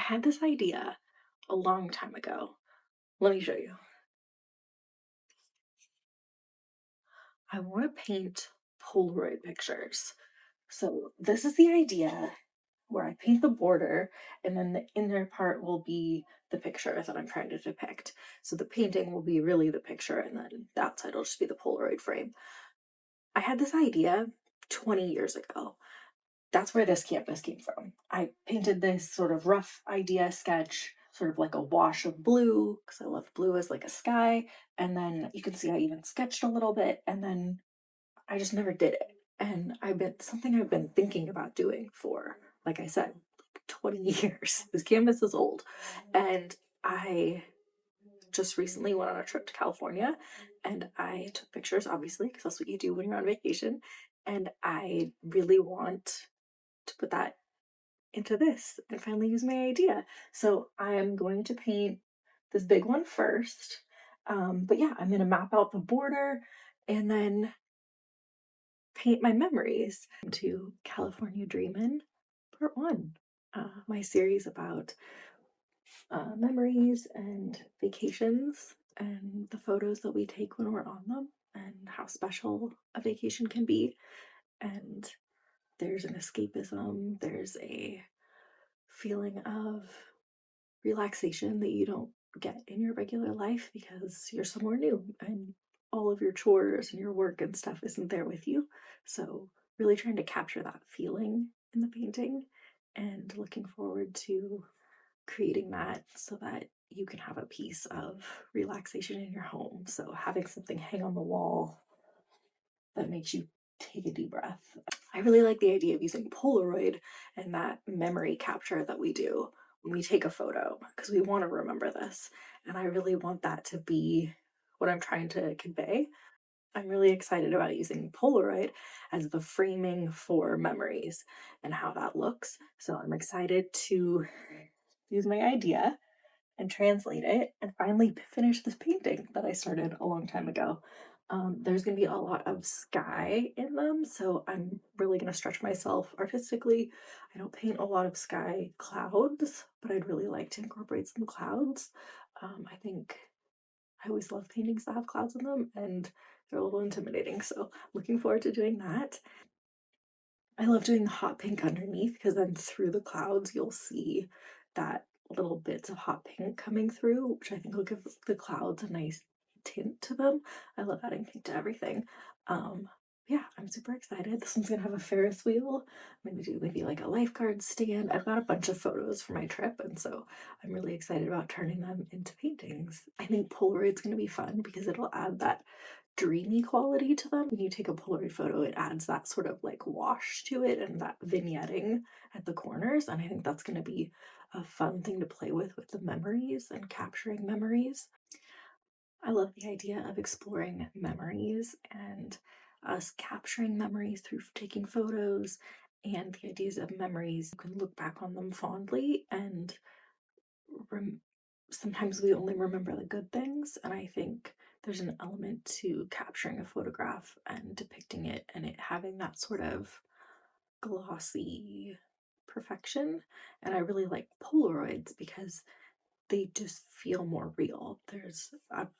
had this idea a long time ago. Let me show you. I want to paint Polaroid pictures. So this is the idea where I paint the border and then the inner part will be the picture that I'm trying to depict. So the painting will be really the picture and then the outside will just be the Polaroid frame. I had this idea 20 years ago. That's where this canvas came from. I painted this sort of rough idea sketch, sort of like a wash of blue, because I love blue as like a sky. And then you can see I even sketched a little bit, and then I just never did it. And something I've been thinking about doing for, like I said, 20 years. This canvas is old. And I just recently went on a trip to California and I took pictures, obviously, because that's what you do when you're on vacation. And I really want to put that into this and finally use my idea. So I'm going to paint this big one first. But yeah, I'm going to map out the border and then paint my memories to California Dreamin' Part 1, my series about memories and vacations and the photos that we take when we're on them and how special a vacation can be. And there's an escapism, there's a feeling of relaxation that you don't get in your regular life because you're somewhere new and all of your chores and your work and stuff isn't there with you. So, really trying to capture that feeling in the painting and looking forward to creating that so that you can have a piece of relaxation in your home. So, having something hang on the wall that makes you take a deep breath. I really like the idea of using Polaroid and that memory capture that we do when we take a photo because we want to remember this. And I really want that to be what I'm trying to convey. I'm really excited about using Polaroid as the framing for memories and how that looks. So I'm excited to use my idea and translate it and finally finish this painting that I started a long time ago. There's going to be a lot of sky in them, so I'm really going to stretch myself artistically. I don't paint a lot of sky clouds, but I'd really like to incorporate some clouds. I think I always love paintings that have clouds in them, and they're a little intimidating, so looking forward to doing that. I love doing the hot pink underneath because then through the clouds you'll see that little bits of hot pink coming through, which I think will give the clouds a nice tint to them. I love adding pink to everything. Yeah, I'm super excited. This one's gonna have a Ferris wheel. I'm gonna do maybe like a lifeguard stand. I've got a bunch of photos for my trip, and so I'm really excited about turning them into paintings. I think Polaroid's gonna be fun because it'll add that dreamy quality to them. When you take a Polaroid photo, it adds that sort of like wash to it and that vignetting at the corners. And I think that's going to be a fun thing to play with the memories and capturing memories. I love the idea of exploring memories and us capturing memories through taking photos and the ideas of memories. You can look back on them fondly and rem- sometimes we only remember the good things, and I think there's an element to capturing a photograph and depicting it and it having that sort of glossy perfection. And I really like Polaroids because they just feel more real. There's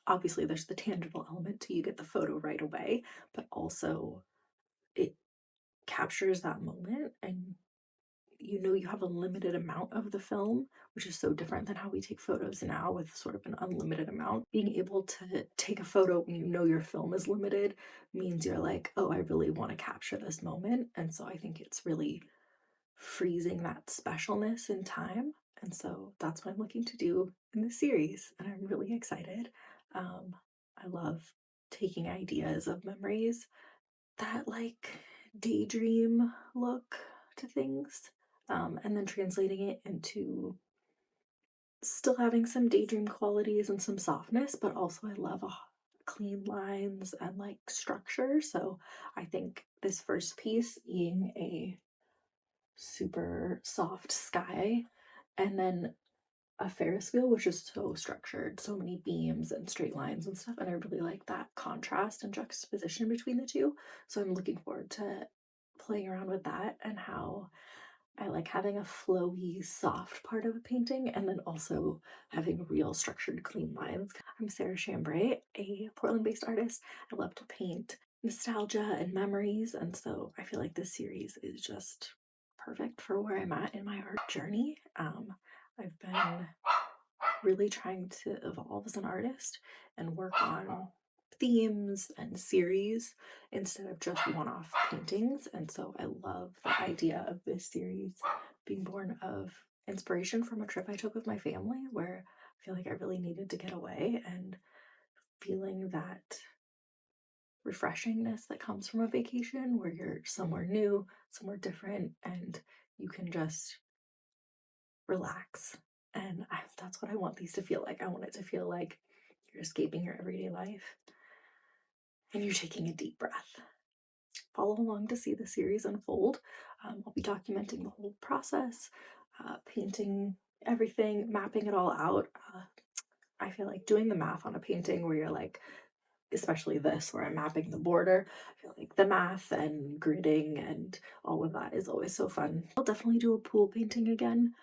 obviously there's the tangible element to you get the photo right away, but also it captures that moment and you know you have a limited amount of the film, which is so different than how we take photos now with sort of an unlimited amount. Being able to take a photo when you know your film is limited means you're like, oh, I really want to capture this moment. And so I think it's really freezing that specialness in time. And so that's what I'm looking to do in this series. And I'm really excited. I love taking ideas of memories that like daydream look to things, and then translating it into still having some daydream qualities and some softness, but also I love clean lines and like structure. So I think this first piece being a super soft sky and then a Ferris wheel, which is so structured, so many beams and straight lines and stuff. And I really like that contrast and juxtaposition between the two. So I'm looking forward to playing around with that and how I like having a flowy, soft part of a painting and then also having real structured, clean lines. I'm Sarah Chambray, a Portland-based artist. I love to paint nostalgia and memories, and so I feel like this series is just perfect for where I'm at in my art journey. I've been really trying to evolve as an artist and work on themes and series instead of just one-off paintings. And so I love the idea of this series being born of inspiration from a trip I took with my family, where I feel like I really needed to get away, and feeling that refreshingness that comes from a vacation where you're somewhere new, somewhere different, and you can just relax. And that's what I want these to feel like. I want it to feel like you're escaping your everyday life and you're taking a deep breath. Follow along to see the series unfold. I'll be documenting the whole process, painting everything, mapping it all out. I feel like doing the math on a painting where you're like, especially this where I'm mapping the border, I feel like the math and gridding and all of that is always so fun. I'll definitely do a pool painting again.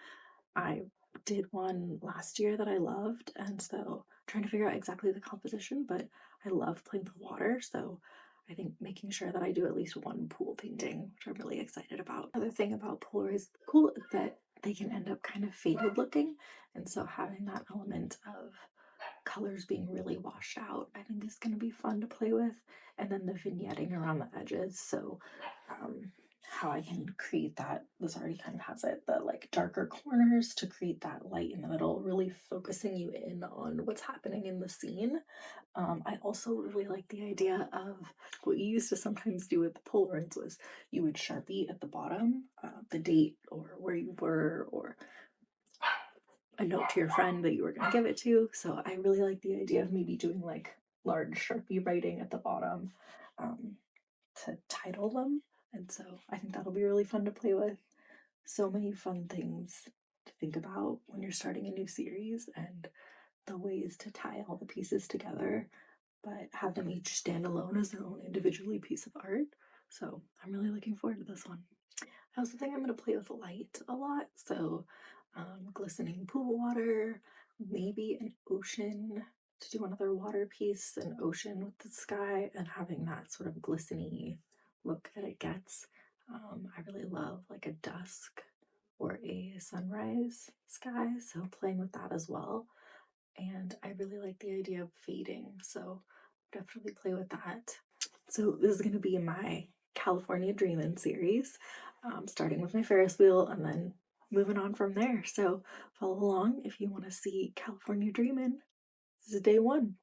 I did one last year that I loved, and so I'm trying to figure out exactly the composition, but I love playing with water, so I think making sure that I do at least one pool painting, which I'm really excited about. Another thing about Polaroids cool is that they can end up kind of faded looking, and so having that element of colors being really washed out, I think is going to be fun to play with. And then the vignetting around the edges, so how I can create that, this already kind of has it, the like darker corners to create that light in the middle, really focusing you in on what's happening in the scene. I also really like the idea of what you used to sometimes do with the Polaroids was you would Sharpie at the bottom the date or where you were, or a note to your friend that you were going to give it to. So I really like the idea of maybe doing like large Sharpie writing at the bottom to title them. And so I think that'll be really fun to play with. So many fun things to think about when you're starting a new series, and the ways to tie all the pieces together, but have them each stand alone as their own individually piece of art. So I'm really looking forward to this one. I also think I'm going to play with light a lot. So glistening pool water, maybe an ocean to do another water piece, an ocean with the sky, and having that sort of glistening look that it gets. I really love like a dusk or a sunrise sky, so playing with that as well. And I really like the idea of fading, so definitely play with that. So this is going to be my California Dreamin' series, starting with my Ferris wheel and then moving on from there. So follow along if you want to see California Dreamin'. This is day one.